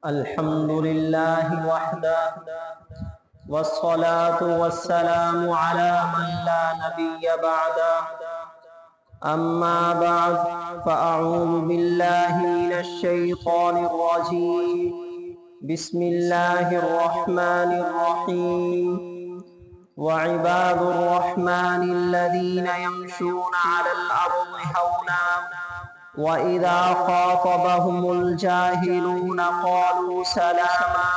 الحمد لله وحده والصلاة والسلام على من لا نبي بعده. أما بعد فأعوذ بالله من الشيطان الرجيم. بسم الله الرحمن الرحيم. وعباد الرحمن الذين يمشون على الأرض هونا وإذا خاطبهم الجاهلون قالوا سلاما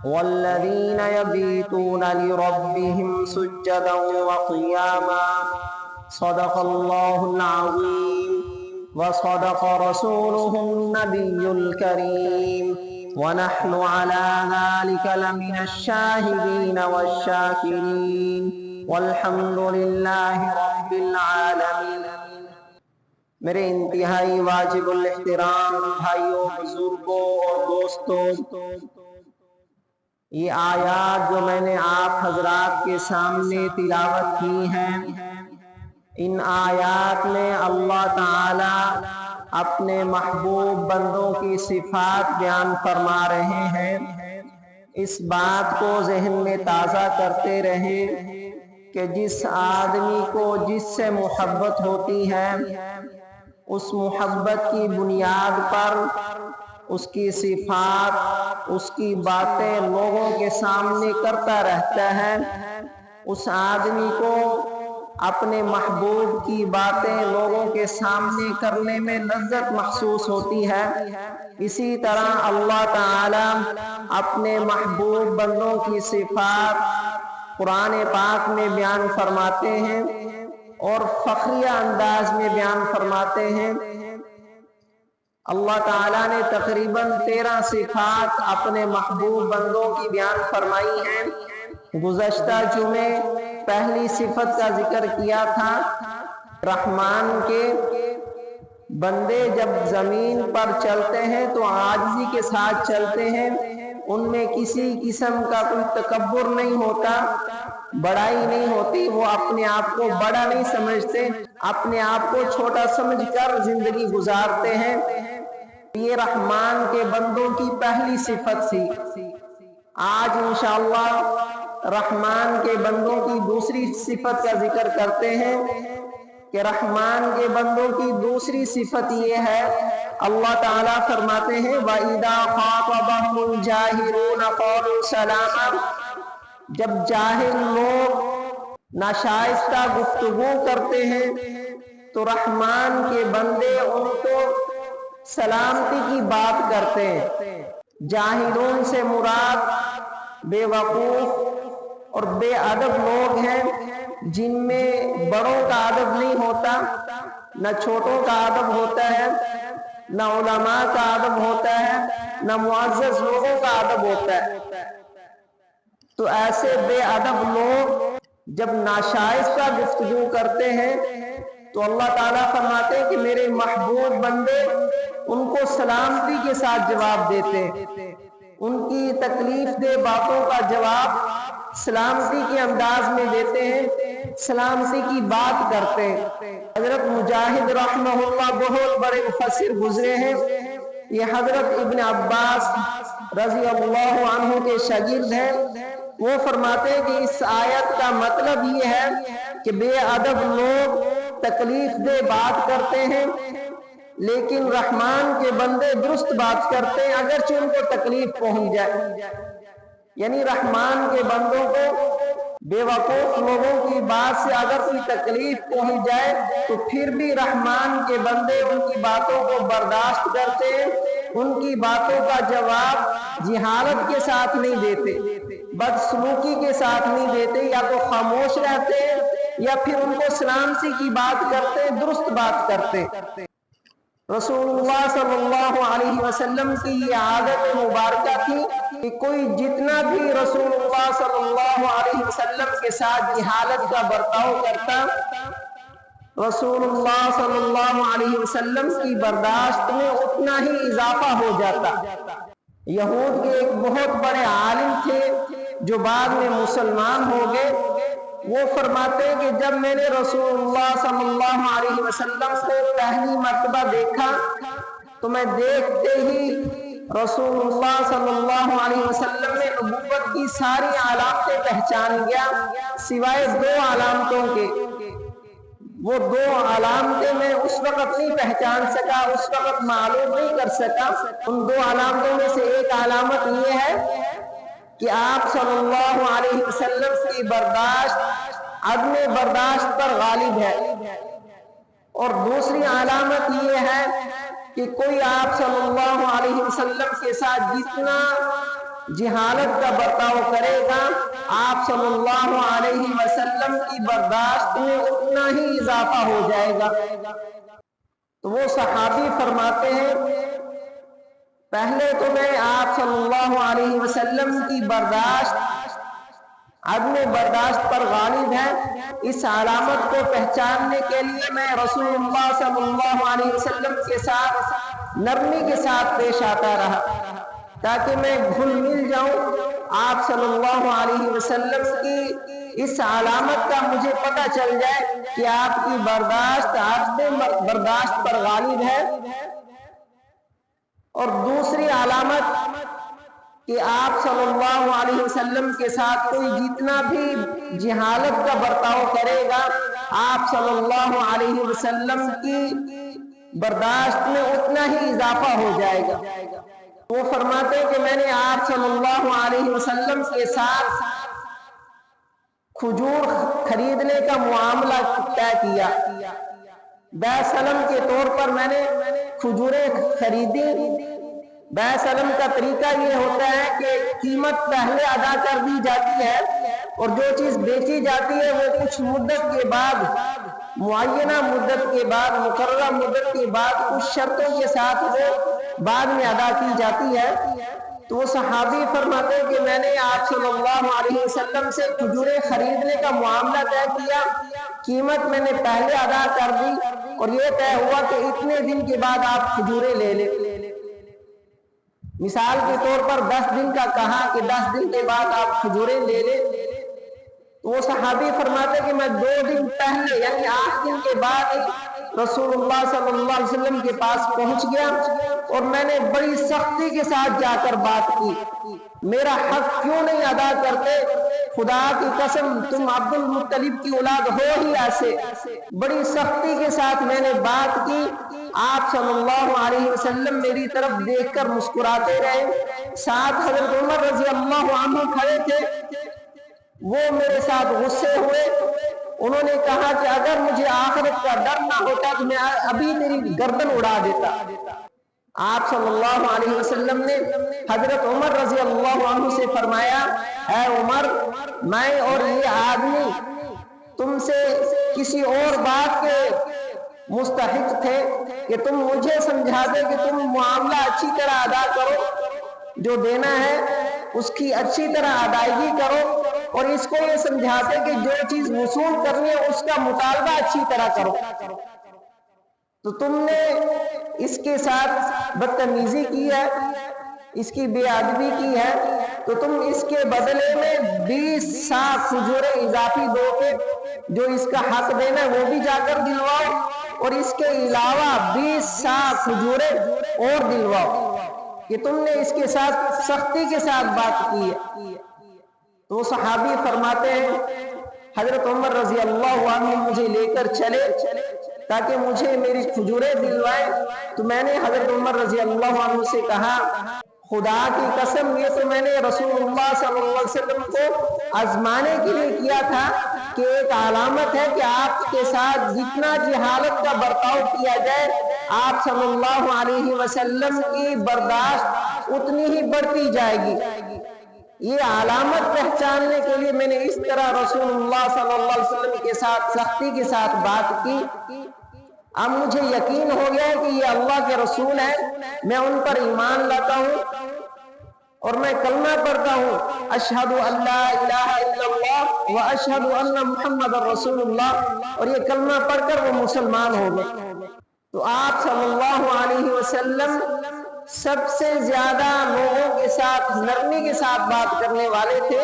والذين يبيتون لربهم سجدا وقياما. صدق الله العظيم وصدق رسوله النبي الكريم ونحن على ذلك لمن الشاهدين والشاكرين والحمد لله رب العالمين. میرے انتہائی واجب الاحترام بھائیوں، بزرگوں اور دوستوں، یہ آیات جو میں نے آپ حضرات کے سامنے تلاوت کی ہیں، ان آیات میں اللہ تعالی اپنے محبوب بندوں کی صفات بیان فرما رہے ہیں. اس بات کو ذہن میں تازہ کرتے رہیں کہ جس آدمی کو جس سے محبت ہوتی ہے، اس محبت کی بنیاد پر اس کی صفات، اس کی باتیں لوگوں کے سامنے کرتا رہتا ہے. اس آدمی کو اپنے محبوب کی باتیں لوگوں کے سامنے کرنے میں لذت محسوس ہوتی ہے. اسی طرح اللہ تعالی اپنے محبوب بندوں کی صفات قرآن پاک میں بیان فرماتے ہیں اور فخریہ انداز میں بیان فرماتے ہیں. اللہ تعالیٰ نے تقریباً 13 صفات اپنے محبوب بندوں کی بیان فرمائی ہیں. گزشتہ جمعے پہلی صفت کا ذکر کیا تھا. رحمان کے بندے جب زمین پر چلتے ہیں تو عاجزی کے ساتھ چلتے ہیں. ان میں کسی قسم کا کوئی تکبر نہیں ہوتا، بڑائی نہیں ہوتی. وہ اپنے آپ کو بڑا نہیں سمجھتے، اپنے آپ کو چھوٹا سمجھ کر زندگی گزارتے ہیں. یہ رحمان کے بندوں کی پہلی صفت تھی. آج انشاءاللہ رحمان کے بندوں کی دوسری صفت کا ذکر کرتے ہیں کہ رحمان کے بندوں کی دوسری صفت یہ ہے، اللہ تعالیٰ فرماتے ہیں وَإِذَا خَاطَبَهُمُ الْجَاهِلُونَ قَالُوا سَلَامًا. جب جاہل لوگ ناشائستہ گفتگو کرتے ہیں تو رحمان کے بندے ان کو سلامتی کی بات کرتے ہیں. جاہلون سے مراد بے وقوف اور بے ادب لوگ ہیں، جن میں بڑوں کا ادب نہیں ہوتا، نہ چھوٹوں کا ادب ہوتا ہے، نہ علماء کا ادب ہوتا ہے، نہ معزز لوگوں کا ادب ہوتا ہے. تو ایسے بے ادب لوگ جب ناشائستہ گفتگو کرتے ہیں تو اللہ تعالیٰ فرماتے ہیں کہ میرے محبوب بندے ان کو سلامتی کے ساتھ جواب دیتے، ان کی تکلیف دہ باتوں کا جواب سلامتی کے انداز میں دیتے ہیں، سلامتی کی بات کرتے ہیں. حضرت مجاہد رحمہ اللہ بہت بڑے مفسر گزرے ہیں. یہ حضرت ابن عباس رضی اللہ عنہ کے شاگرد ہیں. وہ فرماتے ہیں کہ اس آیت کا مطلب یہ ہے کہ بے ادب لوگ تکلیف دہ بات کرتے ہیں، لیکن رحمان کے بندے درست بات کرتے ہیں اگرچہ ان کو تکلیف پہنچ جائے. یعنی رحمان کے بندوں کو بے وقوف لوگوں کی بات سے اگر کوئی تکلیف پہنچ جائے تو پھر بھی رحمان کے بندے ان کی باتوں کو برداشت کرتے ہیں، ان کی باتوں کا جواب جہالت کے ساتھ نہیں دیتے، بدسلوکی کے ساتھ نہیں دیتے، یا تو خاموش رہتے یا پھر ان کو سلامتی کی بات کرتے، درست بات کرتے. رسول اللہ صلی اللہ علیہ وسلم کی یہ عادت مبارکہ تھی کہ کوئی جتنا بھی رسول اللہ صلی اللہ علیہ وسلم کے ساتھ جہالت کا برتاؤ کرتا، رسول اللہ صلی اللہ علیہ وسلم کی برداشت میں اتنا ہی اضافہ ہو جاتا. یہود کے ایک بہت بڑے عالم تھے جو بعد میں مسلمان ہو گئے. وہ فرماتے ہیں کہ جب میں نے رسول اللہ صلی اللہ علیہ وسلم کو پہلی مرتبہ دیکھا تو میں دیکھتے ہی رسول اللہ صلی اللہ علیہ وسلم نے نبوت کی ساری علامتیں پہچان گیا سوائے 2 علامتوں کے۔ وہ 2 علامتیں میں اس وقت نہیں پہچان سکا، اس وقت معلوم نہیں کر سکا۔ ان 2 علامتوں میں سے ایک علامت یہ ہے کہ آپ صلی اللہ علیہ وسلم کی برداشت عدم برداشت پر غالب ہے، اور دوسری علامت یہ ہے کہ کوئی آپ صلی اللہ علیہ وسلم کے ساتھ جتنا جہالت کا برتاؤ کرے گا، آپ صلی اللہ علیہ وسلم کی برداشت میں اتنا ہی اضافہ ہو جائے گا۔ تو وہ صحابی فرماتے ہیں پہلے تو میں آپ صلی اللہ علیہ وسلم کی برداشت عدم برداشت پر غالب ہے، اس علامت کو پہچاننے کے لیے میں رسول اللہ صلی اللہ علیہ وسلم کے ساتھ نرمی کے ساتھ پیش آتا رہا تاکہ میں گھل مل جاؤں۔ آپ صلی اللہ علیہ وسلم کی اس علامت کا مجھے پتہ چل جائے کہ آپ کی برداشت عدم برداشت پر غالب ہے، اور دوسری علامت کہ آپ صلی اللہ علیہ وسلم کے ساتھ کوئی جتنا بھی جہالت کا برتاؤ کرے گا، آپ صلی اللہ علیہ وسلم کی برداشت میں اتنا ہی اضافہ ہو جائے گا۔ وہ فرماتے ہیں کہ میں نے آپ صلی اللہ علیہ وسلم کے ساتھ کھجور خریدنے کا معاملہ طے کیا۔ بیع سلم کے طور پر میں نے کھجوریں خریدی۔ بیع سلم کا طریقہ یہ ہوتا ہے کہ قیمت پہلے ادا کر دی جاتی ہے، اور جو چیز بیچی جاتی ہے وہ کچھ مدت کے بعد، معینہ مدت کے بعد، مقررہ مدت کے بعد کچھ شرطوں کے ساتھ وہ بعد میں ادا کی جاتی ہے۔ تو وہ صحابی فرماتے ہیں کہ میں نے آپ صلی اللہ علیہ وسلم سے کھجوریں خریدنے کا معاملہ طے کیا، قیمت میں نے پہلے ادا کر دی، اور یہ طے ہوا کہ اتنے دن کے بعد آپ کھجوریں لے لیں۔ مثال کے طور پر 10 دن کا کہا کہ 10 دن کے بعد آپ کھجوریں لے لیں۔ تو وہ صحابی فرماتے کہ میں 2 دن پہلے یعنی 8 دن کے بعد رسول اللہ صلی اللہ علیہ وسلم کے پاس پہنچ گیا، اور میں نے بڑی سختی کے ساتھ جا کر بات کی، میرا حق کیوں نہیں ادا کرتے؟ خدا کی قسم تم عبد المطلب کی اولاد ہو ہی ایسے۔ بڑی سختی کے ساتھ میں نے بات کی۔ آپ صلی اللہ علیہ وسلم میری طرف دیکھ کر مسکراتے رہے۔ ساتھ حضرت عمر رضی اللہ عنہ کھڑے تھے، وہ میرے ساتھ غصے ہوئے۔ انہوں نے کہا کہ اگر مجھے آخرت کا ڈر نہ ہوتا تو میں ابھی تیری گردن اڑا دیتا۔ آپ صلی اللہ علیہ وسلم نے حضرت عمر رضی اللہ عنہ سے فرمایا، اے عمر، میں اور یہ آدمی تم سے کسی اور بات کے مستحق تھے کہ تم مجھے سمجھا دے کہ تم معاملہ اچھی طرح ادا کرو، جو دینا ہے اس کی اچھی طرح ادائیگی کرو، اور اس کو یہ سمجھاتے کہ جو چیز وصول کرنی ہے اس کا مطالبہ اچھی طرح کرو۔ تو تم نے اس کے ساتھ بدتمیزی کی ہے، اس کی بے ادبی کی ہے، تو تم اس کے بدلے میں 20 صاع کھجوریں اضافی دو گے، جو اس کا حق دینا ہے وہ بھی جا کر دلواؤ، اور اس کے علاوہ 20 صاع کھجوریں اور دلواؤ، کہ تم نے اس کے ساتھ سختی کے ساتھ بات کی ہے۔ تو وہ صحابی فرماتے ہیں حضرت عمر رضی اللہ عنہ مجھے لے کر چلے تاکہ مجھے میری کھجوریں دلوائیں۔ تو میں نے حضرت عمر رضی اللہ عنہ سے کہا، خدا کی قسم یہ تو میں نے رسول اللہ صلی اللہ علیہ وسلم کو آزمانے کے لیے کیا تھا کہ ایک علامت ہے کہ آپ کے ساتھ جتنا جہالت کا برتاؤ کیا جائے، آپ صلی اللہ علیہ وسلم کی برداشت اتنی ہی بڑھتی جائے گی۔ یہ علامت پہچاننے کے لیے میں نے اس طرح رسول اللہ صلی اللہ علیہ وسلم کے ساتھ سختی کے ساتھ بات کی۔ اب مجھے یقین ہو گیا کہ یہ اللہ کے رسول ہیں، میں ان پر ایمان لاتا ہوں اور میں کلمہ پڑھتا ہوں، اشہد ان لا الہ الا اللہ و اشہد ان محمد رسول اللہ، اور یہ کلمہ پڑھ کر وہ مسلمان ہو گئے۔ تو آپ صلی اللہ علیہ وسلم سب سے زیادہ لوگوں کے ساتھ نرمی کے ساتھ بات کرنے والے تھے۔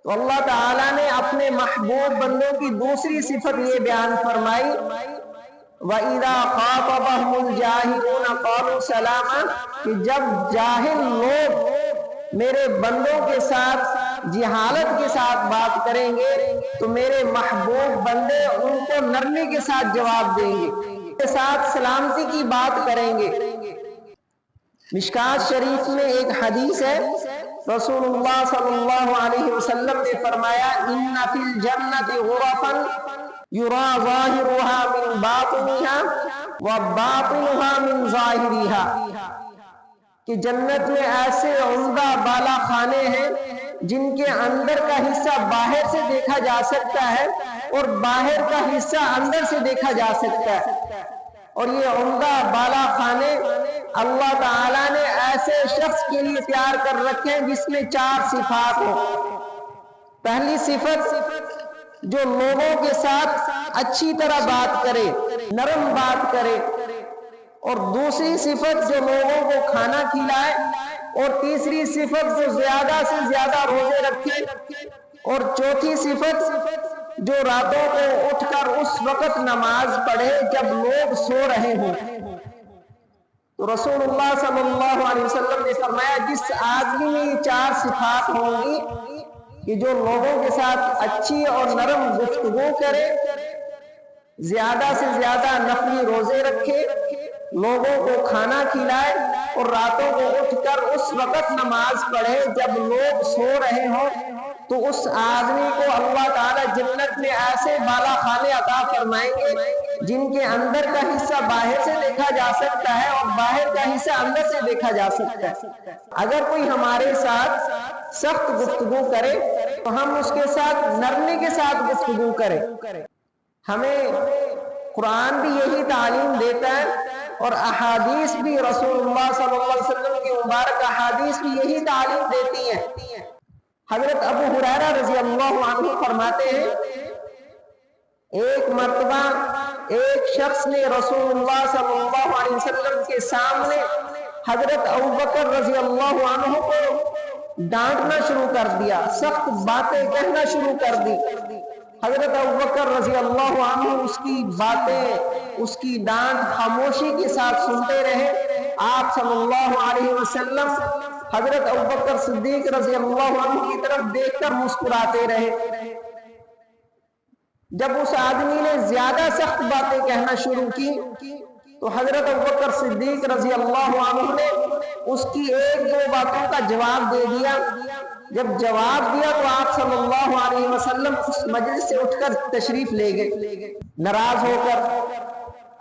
تو اللہ تعالیٰ نے اپنے محبوب بندوں کی دوسری صفت یہ بیان فرمائی، وَإِذَا خَاطَبَهُمُ الْجَاهِلُونَ قَالُوا سَلَامًا، کہ جب جاہل لوگ میرے بندوں کے ساتھ جہالت کے ساتھ بات کریں گے تو میرے محبوب بندے ان کو نرمی کے ساتھ جواب دیں گے، ان کے ساتھ سلامتی کی بات کریں گے۔ مشکات شریف میں ایک حدیث ہے، رسول اللہ صلی اللہ علیہ وسلم نے فرمایا ان فی الجنت غرفا یرا ظاہرها من باطنها وباطنها من ظاہرها، کہ جنت میں ایسے عمدہ بالا خانے ہیں جن کے اندر کا حصہ باہر سے دیکھا جا سکتا ہے اور باہر کا حصہ اندر سے دیکھا جا سکتا ہے، اور یہ عمدہ بالا خانے اللہ تعالیٰ نے ایسے شخص کے لیے تیار کر رکھے ہیں جس میں 4 صفات ہوں۔ پہلی صفت، جو لوگوں کے ساتھ اچھی طرح بات کرے، نرم بات کرے، اور دوسری صفت جو لوگوں کو کھانا کھلائے، اور تیسری صفت جو زیادہ سے زیادہ روزے رکھے، اور چوتھی صفت جو راتوں کو اٹھ کر اس وقت نماز پڑھے جب لوگ سو رہے ہوں۔ تو رسول اللہ صلی اللہ علیہ وسلم نے فرمایا جس آدمی میں یہ 4 صفات ہوں گی کہ جو لوگوں کے ساتھ اچھی اور نرم گفتگو کرے، زیادہ سے زیادہ نفلی روزے رکھے، لوگوں کو کھانا کھلائے، اور راتوں کو اٹھ کر اس وقت نماز پڑھے جب لوگ سو رہے ہوں، تو اس آدمی کو اللہ تعالیٰ جنت میں ایسے بالا خانے عطا فرمائیں گے جن کے اندر کا حصہ باہر سے دیکھا جا سکتا ہے اور باہر کا حصہ اندر سے دیکھا جا سکتا ہے۔ اگر کوئی ہمارے ساتھ سخت گفتگو کرے تو ہم اس کے ساتھ نرمی کے ساتھ گفتگو کریں۔ ہمیں قرآن بھی یہی تعلیم دیتا ہے اور احادیث بھی، رسول اللہ صلی اللہ علیہ وسلم کی مبارک احادیث بھی یہی تعلیم دیتی ہیں۔ حضرت ابو ہریرہ رضی اللہ عنہ فرماتے ہیں ایک مرتبہ ایک شخص نے رسول اللہ صلی اللہ علیہ وسلم کے سامنے حضرت ابوبکر رضی اللہ عنہ کو ڈانٹنا شروع کر دیا، سخت باتیں کہنا شروع کر دی۔ حضرت ابوبکر رضی اللہ عنہ اس کی باتیں، اس کی ڈانٹ خاموشی کے ساتھ سنتے رہے۔ آپ صلی اللہ علیہ وسلم حضرت ابوبکر صدیق رضی اللہ عنہ کی طرف دیکھ کر مسکراتے رہے۔ جب اس آدمی نے زیادہ سخت باتیں کہنا شروع کی تو حضرت ابوبکر صدیق رضی اللہ عنہ نے اس کی 1-2 باتوں کا جواب دے دیا۔ جب جواب دیا تو آپ صلی اللہ علیہ وسلم اس مجلس سے اٹھ کر تشریف لے گئے، ناراض ہو کر۔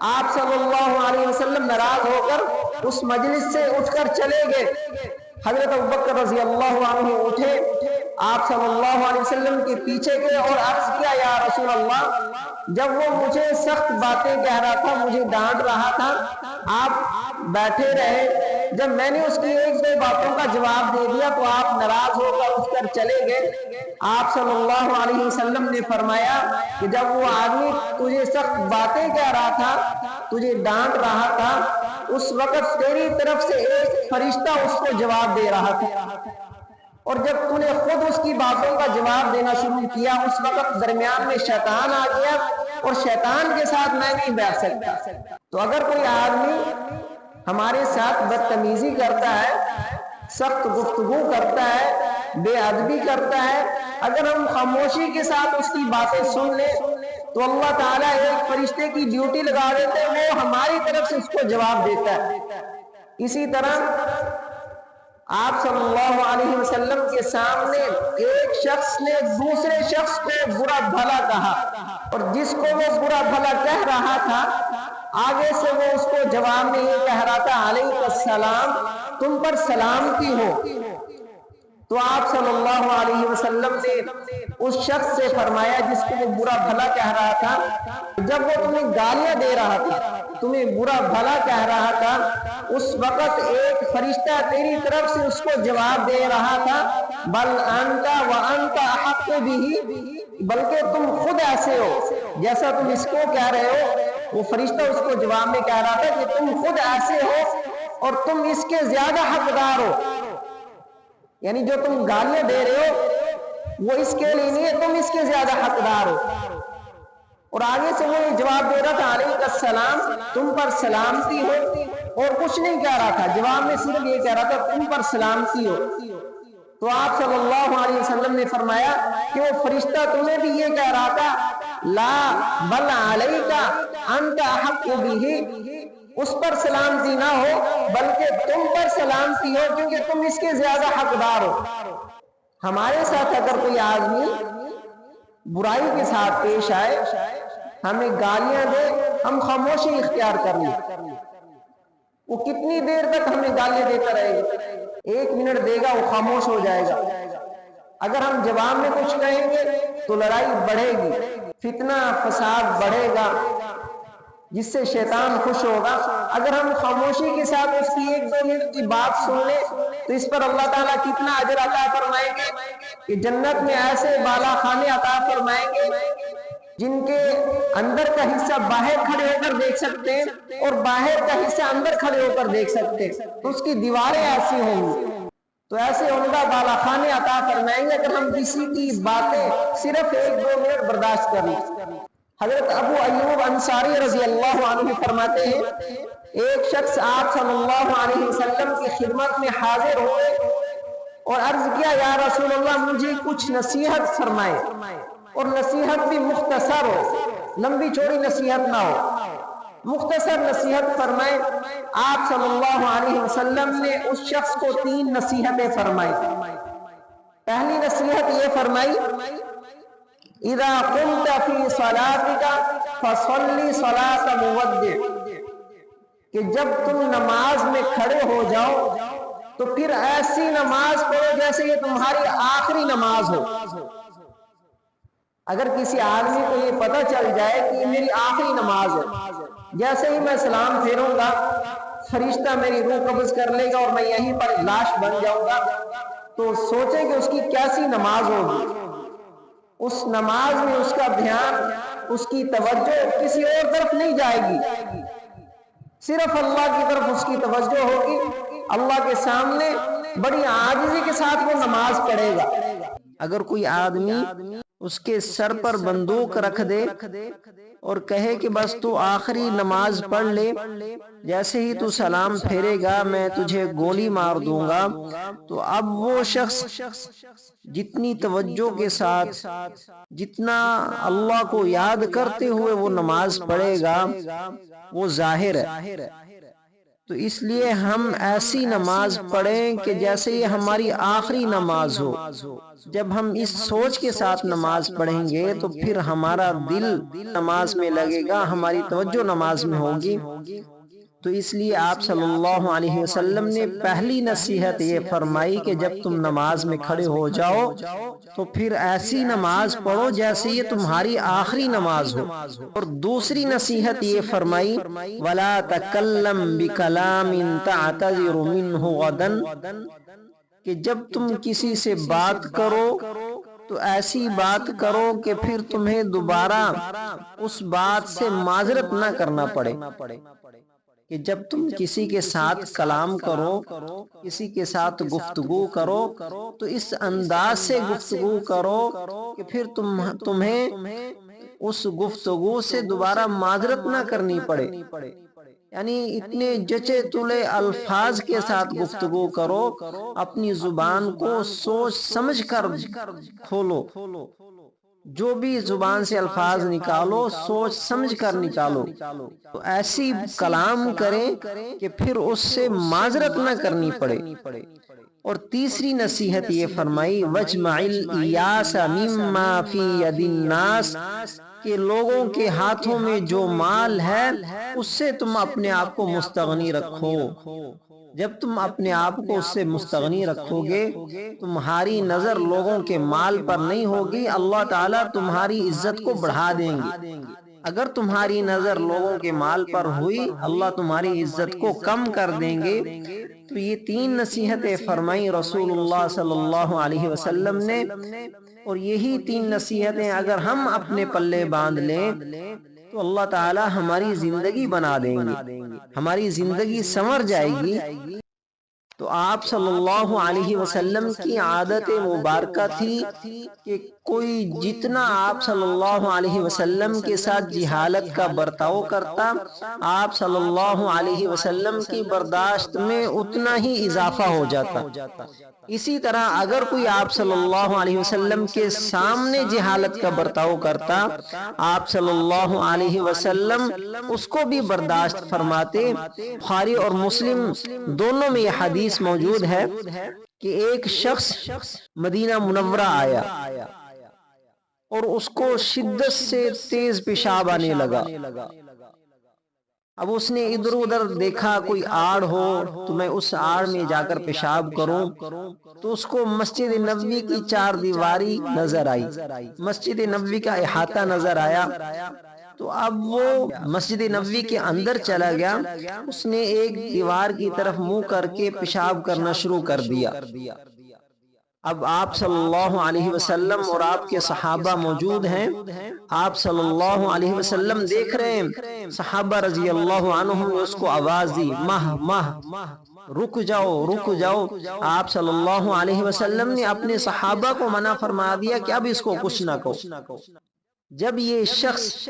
آپ صلی اللہ علیہ وسلم ناراض ہو کر اس مجلس سے اٹھ کر چلے گئے۔ حضرت ابوبکر رضی اللہ عنہ اٹھے، آپ صلی اللہ علیہ وسلم کے پیچھے گئے اور عرض کیا یا رسول اللہ، جب وہ مجھے سخت باتیں کہہ رہا تھا، مجھے ڈانٹ رہا تھا، آپ بیٹھے رہے، جب میں نے اس کی 1-2 باتوں کا جواب دے دیا تو آپ ناراض ہو کر اٹھ کر چلے گئے۔ آپ صلی اللہ علیہ وسلم نے فرمایا کہ جب وہ آدمی تجھے سخت باتیں کہہ رہا تھا، تجھے ڈانٹ رہا تھا، اس وقت تیری طرف سے ایک فرشتہ اس کو جواب دے رہا تھا، اور جب تو نے خود اس کی باتوں کا جواب دینا شروع کیا، اس وقت درمیان میں شیطان آ گیا اور شیطان کے ساتھ میں نہیں بیٹھ سکتا۔ تو اگر کوئی آدمی ہمارے ساتھ بدتمیزی کرتا ہے، سخت گفتگو کرتا ہے، بے ادبی کرتا ہے، اگر ہم خاموشی کے ساتھ اس کی باتیں سن لیں تو اللہ تعالیٰ ایک فرشتے کی ڈیوٹی لگا دیتے ہیں، وہ ہماری طرف سے اس کو جواب دیتا ہے۔ اسی طرح آپ صلی اللہ علیہ وسلم کے سامنے ایک شخص نے دوسرے شخص کو برا بھلا کہا، اور جس کو وہ برا بھلا کہہ رہا تھا آگے سے وہ اس کو جواب میں یہ کہہ رہا تھا علیہ السلام، تم پر سلامتی ہو۔ تو آپ صلی اللہ علیہ وسلم نے اس شخص سے فرمایا جس کو وہ برا بھلا کہہ رہا تھا، جب وہ تمہیں گالیاں دے رہا تھا، تمہیں برا بھلا کہہ رہا تھا، اس وقت ایک فرشتہ تیری طرف سے اس کو جواب دے رہا تھا بل انت وانت احق بہ، بلکہ تم خود ایسے ہو جیسا تم اس کو کہہ رہے ہو۔ وہ فرشتہ اس کو جواب میں کہہ رہا تھا کہ تم خود ایسے ہو اور تم اس کے زیادہ حقدار ہو، یعنی جو تم گالیاں دے رہے ہو وہ اس کے لیے نہیں ہے، تم اس کے زیادہ حقدار ہو۔ اور آگے سے وہ یہ جواب دے رہا تھا علیہ السلام، تم پر سلامتی ہو، اور کچھ نہیں کہہ رہا تھا، جواب میں صرف یہ کہہ رہا تھا تم پر سلامتی ہو۔ تو آپ صلی اللہ علیہ وسلم نے فرمایا کہ وہ فرشتہ تمہیں بھی یہ کہہ رہا تھا، لا بل علیک انت احق بہ، اس پر سلامتی نہ ہو بلکہ تم پر سلامتی ہو، کیونکہ تم اس کے زیادہ حقدار ہو۔ ہمارے ساتھ اگر کوئی آدمی برائی کے ساتھ پیش آئے، ہمیں گالیاں دے، ہم خاموشی اختیار کر لیں، وہ کتنی دیر تک ہمیں گالیاں دیتا رہے گا؟ 1 منٹ دے گا وہ خاموش ہو جائے گا۔ اگر ہم جواب میں کچھ کہیں گے تو لڑائی بڑھے گی، فتنہ فساد بڑھے گا، جس سے شیطان خوش ہوگا۔ اگر ہم خاموشی کے ساتھ اس کی 1-2 منٹ کی بات سن لیں تو اس پر اللہ تعالیٰ کتنا اجر عطا فرمائیں گے کہ جنت میں ایسے بالا خانے عطا فرمائیں گے جن کے اندر کا حصہ باہر کھڑے ہو کر دیکھ سکتے ہیں اور باہر کا حصہ اندر کھڑے ہو کر دیکھ سکتے ہیں، تو اس کی دیواریں ایسی ہوں گی۔ تو ایسے عمدہ بالا خانے عطا فرمائیں گے اگر ہم کسی کی باتیں صرف 1-2 منٹ برداشت کر لیں۔ حضرت ابو ایوب انصاری رضی اللہ عنہ فرماتے ہیں، ایک شخص آپ صلی اللہ علیہ وسلم کی خدمت میں حاضر ہوئے اور عرض کیا، یا رسول اللہ مجھے کچھ نصیحت فرمائے، اور نصیحت بھی مختصر ہو، لمبی چوڑی نصیحت نہ ہو، مختصر نصیحت فرمائے۔ آپ صلی اللہ علیہ وسلم نے اس شخص کو 3 نصیحتیں فرمائی۔ پہلی نصیحت یہ فرمائی، اذا قمت فی صلاتک فصلی صلاۃ مودع، کہ جب تم نماز میں کھڑے ہو جاؤ تو پھر ایسی نماز پڑھو جیسے یہ تمہاری آخری نماز ہو۔ اگر کسی آدمی کو یہ پتہ چل جائے کہ یہ میری آخری نماز ہے، جیسے ہی میں سلام پھیروں گا فرشتہ میری روح قبض کر لے گا اور میں یہیں پر لاش بن جاؤں گا، تو سوچیں کہ اس کی کیسی نماز ہوگی۔ اس نماز میں اس کا دھیان، اس کی توجہ کسی اور طرف نہیں جائے گی، صرف اللہ کی طرف اس کی توجہ ہوگی۔ اللہ کے سامنے بڑی عاجزی کے ساتھ وہ نماز پڑھے گا۔ اگر کوئی آدمی اس کے سر پر بندوق رکھ دے اور کہے کہ بس تو آخری نماز پڑھ لے، جیسے ہی تو سلام پھیرے گا میں تجھے گولی مار دوں گا، تو اب وہ شخص جتنی توجہ کے ساتھ، جتنا اللہ کو یاد کرتے ہوئے وہ نماز پڑھے گا وہ ظاہر ہے۔ تو اس لیے ہم ایسی نماز پڑھیں کہ جیسے یہ ہماری آخری نماز ہو۔ جب ہم اس سوچ کے ساتھ نماز پڑھیں گے تو پھر ہمارا دل نماز میں لگے گا، ہماری توجہ نماز میں ہوگی۔ تو اس لیے آپ صلی اللہ علیہ وسلم نے پہلی نصیحت یہ فرمائی کہ جب تم نماز میں کھڑے ہو جاؤ تو پھر ایسی نماز پڑھو جیسے یہ تمہاری آخری نماز ہو۔ اور دوسری نصیحت یہ فرمائی، وَلَا تَكَلَّمْ بِكَلَامٍ تَعْتَذِرُ مِنْهُ غَدًا، کہ جب تم کسی سے بات کرو تو ایسی بات کرو کہ پھر تمہیں دوبارہ اس بات سے معذرت نہ کرنا پڑے۔ کہ جب تم کسی کے ساتھ کلام کرو، کسی کے ساتھ گفتگو کرو تو اس انداز سے گفتگو کرو کہ پھر تمہیں اس گفتگو سے دوبارہ معذرت نہ کرنی پڑے۔ یعنی اتنے جچے تلے الفاظ کے ساتھ گفتگو کرو، اپنی زبان کو سوچ سمجھ کر کھولو، جو بھی زبان سے الفاظ نکالو سوچ سمجھ کر نکالو، تو ایسی کلام کریں کہ پھر اس سے معذرت نہ کرنی پڑے۔ اور تیسری نصیحت یہ فرمائی، وَاجْمَعِ الْإِيَاسَ مِمَّا فِي يَدِ النَّاسِ، کہ لوگوں کے ہاتھوں میں جو مال ہے اس سے تم اپنے آپ کو مستغنی رکھو۔ جب تم اپنے آپ کو اس سے مستغنی رکھو گے تمہاری نظر لوگوں کے مال پر نہیں ہوگی، اللہ تعالیٰ تمہاری عزت کو بڑھا دیں گے۔ اگر تمہاری نظر لوگوں کے مال پر ہوئی اللہ تمہاری عزت کو کم کر دیں گے۔ تو یہ 3 نصیحتیں فرمائیں رسول اللہ صلی اللہ علیہ وسلم نے، اور یہی 3 نصیحتیں اگر ہم اپنے پلے باندھ لیں تو اللہ تعالی ہماری زندگی بنا دیں گے، ہماری زندگی سنور جائے گی۔ تو آپ صلی اللہ علیہ وسلم کی عادت مبارکہ تھی کہ کوئی جتنا آپ صلی اللہ علیہ وسلم کے ساتھ جہالت کا برتاؤ کرتا، آپ صلی اللہ علیہ وسلم کی برداشت میں اتنا ہی اضافہ ہو جاتا۔ اسی طرح اگر کوئی آپ صلی اللہ علیہ وسلم کے سامنے جہالت کا برتاؤ کرتا، آپ صلی اللہ علیہ وسلم اس کو بھی برداشت فرماتے۔ بخاری اور مسلم دونوں میں یہ حدیث موجود ہے کہ ایک شخص مدینہ منورہ آیا اور اس کو شدت سے تیز پیشاب آنے لگا۔ اب اس نے ادھر ادھر دیکھا کوئی آڑ ہو تو میں اس آڑ میں جا کر پیشاب کروں، تو اس کو مسجد نبوی کی چار دیواری نظر آئی، مسجد نبوی کا احاطہ نظر آیا۔ تو اب وہ مسجد نبوی کے اندر چلا گیا، اس نے ایک دیوار کی طرف منہ کر کے پیشاب کرنا شروع کر دیا۔ اب آپ صلی اللہ علیہ وسلم اور آپ کے صحابہ موجود ہیں، آپ صلی اللہ علیہ وسلم دیکھ رہے ہیں، صحابہ رضی اللہ عنہم نے اس کو آواز دی، مہ مہ، رک جاؤ رک جاؤ۔ آپ صلی اللہ علیہ وسلم نے اپنے صحابہ کو منع فرما دیا کہ اب اس کو کچھ نہ کہو۔ جب یہ شخص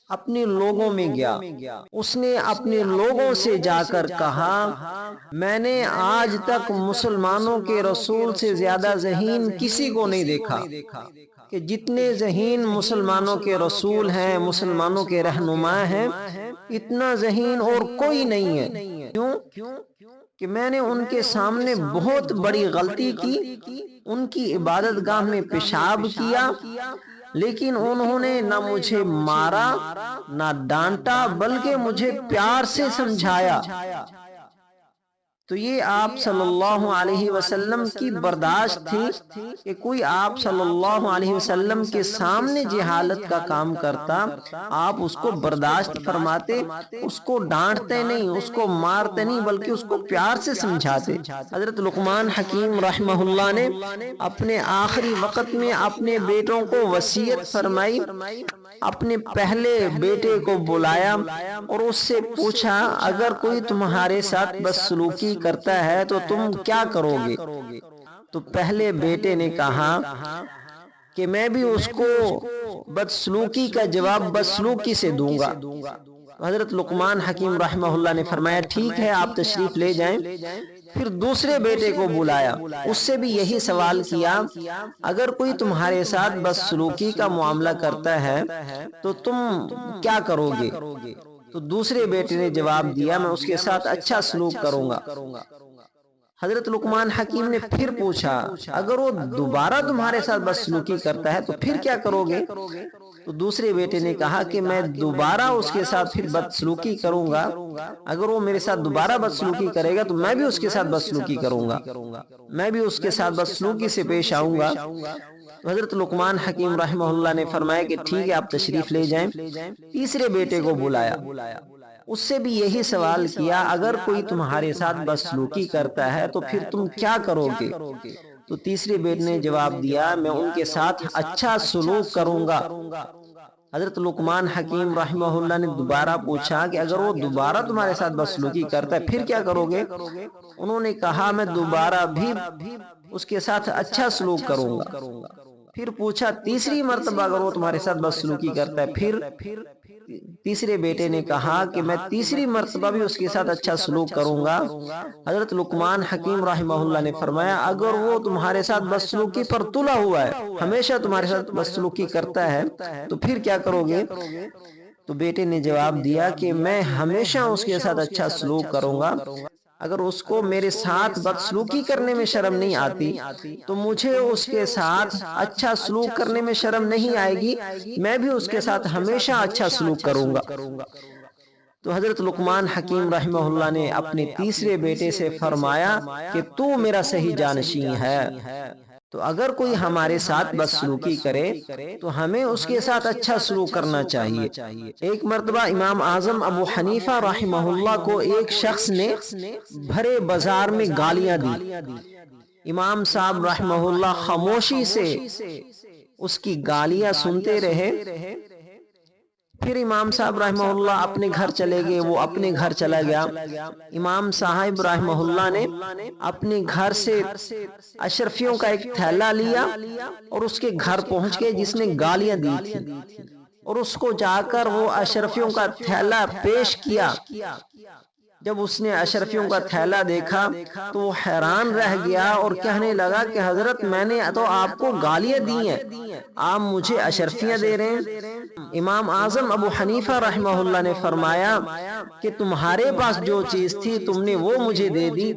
اپنے لوگوں میں گیا، اس نے اپنے لوگوں سے جا کر کہا، میں نے آج تک مسلمانوں کے رسول سے زیادہ ذہین کسی کو نہیں دیکھا، کہ جتنے ذہین مسلمانوں کے رسول ہیں، مسلمانوں کے رہنما ہیں، اتنا ذہین اور کوئی نہیں ہے۔ کیوں کہ میں نے ان کے سامنے بہت بڑی غلطی کی، ان کی عبادت گاہ میں پیشاب کیا، لیکن انہوں نے نہ مجھے مارا نہ ڈانٹا، بلکہ مجھے پیار سے سمجھایا۔ تو یہ آپ صلی اللہ علیہ وسلم کی برداشت تھی کہ کوئی آپ صلی اللہ علیہ وسلم کے سامنے جہالت کا کام کرتا، آپ اس کو برداشت فرماتے، اس کو ڈانٹتے نہیں، اس کو مارتے نہیں، بلکہ اس کو پیار سے سمجھاتے۔ حضرت لقمان حکیم رحمہ اللہ نے اپنے آخری وقت میں اپنے بیٹوں کو وصیت فرمائی، اپنے پہلے بیٹے کو بلایا اور اس سے پوچھا، اگر کوئی تمہارے ساتھ بدسلوکی کرتا ہے تو تم کیا کرو گے؟ تو پہلے بیٹے نے کہا کہ میں بھی اس کو بدسلوکی کا جواب بدسلوکی سے دوں گا۔ حضرت لقمان حکیم رحمہ اللہ نے فرمایا، ٹھیک ہے آپ تشریف لے جائیں۔ پھر دوسرے بیٹے کو بلایا، اس سے بھی یہی سوال کیا، اگر کوئی تمہارے ساتھ بدسلوکی کا معاملہ کرتا ہے تو تم کیا کرو گے؟ تو دوسرے بیٹے نے جواب دیا، میں اس کے ساتھ اچھا سلوک کروں گا۔ حضرت لقمان حکیم نے پھر پوچھا، اگر وہ دوبارہ تمہارے ساتھ بدسلوکی کرتا ہے تو پھر کیا کرو گے؟ تو دوسرے بیٹے نے کہا کہ میں دوبارہ اس کے ساتھ پھر بدسلوکی کروں گا، اگر وہ میرے ساتھ دوبارہ بدسلوکی کرے گا تو میں بھی اس کے ساتھ بدسلوکی کروں گا، میں بھی اس کے ساتھ بدسلوکی سے پیش آؤں گا۔ حضرت لقمان حکیم رحمہ اللہ نے فرمایا کہ ٹھیک ہے آپ تشریف لے جائیں۔ تیسرے بیٹے کو بلایا، اس سے بھی یہی سوال کیا، اگر کوئی تمہارے ساتھ بدسلوکی کرتا ہے تو پھر تم کیا کرو گے؟ تو تیسرے بیٹے نے جواب دیا، میں ان کے ساتھ اچھا سلوک کروں گا۔ حضرت لقمان حکیم رحمہ اللہ نے دوبارہ پوچھا کہ اگر وہ دوبارہ تمہارے ساتھ بدسلوکی کرتا ہے پھر کیا کرو گے؟ انہوں نے کہا، میں دوبارہ بھی اس کے ساتھ اچھا سلوک کروں گا۔ پھر پوچھا تیسری مرتبہ اگر وہ تمہارے ساتھ بدسلوکی کرتا ہے پھر؟ تیسرے بیٹے نے کہا کہ میں تیسری مرتبہ بھی اس کے ساتھ اچھا سلوک کروں گا۔ حضرت لقمان حکیم رحمہ اللہ نے فرمایا، اگر وہ تمہارے ساتھ بدسلوکی پر تلا ہوا ہے، ہمیشہ تمہارے ساتھ بدسلوکی کرتا ہے تو پھر کیا کرو گے؟ تو بیٹے نے جواب دیا کہ میں ہمیشہ اس کے ساتھ اچھا سلوک کروں گا، اگر اس کو میرے ساتھ بدسلوکی کرنے میں شرم نہیں آتی تو مجھے اس کے ساتھ اچھا سلوک کرنے میں شرم نہیں آئے گی، میں بھی اس کے ساتھ ہمیشہ اچھا سلوک کروں گا۔ تو حضرت لقمان حکیم رحمہ اللہ نے اپنے تیسرے بیٹے سے فرمایا کہ تو میرا صحیح جانشین ہے، تو اگر کوئی ہمارے ساتھ بدسلوکی کرے تو ہمیں اس کے ساتھ اچھا سلوک کرنا چاہیے۔ ایک مرتبہ امام اعظم ابو حنیفہ رحمہ اللہ کو ایک شخص نے بھرے بازار میں گالیاں دی، امام صاحب رحمہ اللہ خاموشی سے اس کی گالیاں سنتے رہے۔ پھر امام صاحب رحمہ اللہ اپنے گھر چلے گئے، وہ اپنے گھر چلا گیا۔ امام صاحب رحمہ اللہ نے اپنے گھر سے اشرفیوں کا ایک تھیلا لیا اور اس کے گھر پہنچ کے جس نے گالیاں دی تھی، اور اس کو جا کر وہ اشرفیوں کا تھیلا پیش کیا۔ جب اس نے اشرفیوں کا تھیلا دیکھا تو وہ حیران رہ گیا اور کہنے لگا کہ حضرت میں نے تو آپ کو گالیاں دی ہیں، آپ مجھے اشرفیاں دے رہے ہیں۔ امام اعظم ابو حنیفہ رحمہ اللہ نے فرمایا کہ تمہارے پاس جو چیز تھی تم نے وہ مجھے دے دی،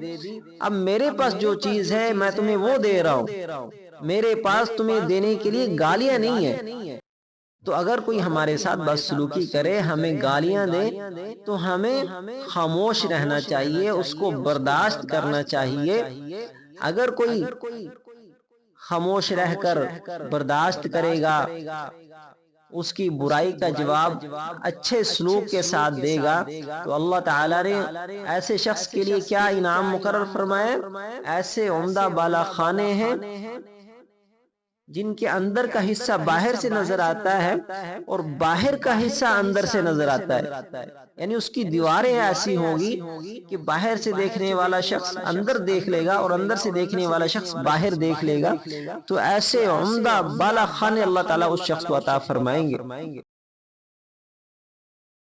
اب میرے پاس جو چیز ہے میں تمہیں وہ دے رہا ہوں، میرے پاس تمہیں دینے کے لیے گالیاں نہیں ہیں۔ تو اگر کوئی ہمارے ساتھ بدسلوکی کرے، ہمیں گالیاں دے، تو ہمیں خاموش رہنا چاہیے، اس کو برداشت کرنا چاہیے۔ اگر کوئی خاموش رہ کر برداشت کرے گا، اس کی برائی کا جواب اچھے سلوک کے ساتھ دے گا، تو اللہ تعالیٰ نے ایسے شخص کے لیے کیا انعام مقرر فرمایا؟ ایسے عمدہ بالا خانے ہیں جن کے اندر کا حصہ باہر سے نظر آتا ہے اور باہر کا حصہ اندر سے نظر آتا ہے، یعنی اس کی دیواریں ایسی ہوں گی کہ باہر سے دیکھنے والا شخص اندر دیکھ لے گا اور اندر سے دیکھنے والا شخص باہر دیکھ لے گا۔ تو ایسے عمدہ بالا خانے اللہ تعالیٰ اس شخص کو عطا فرمائیں گے۔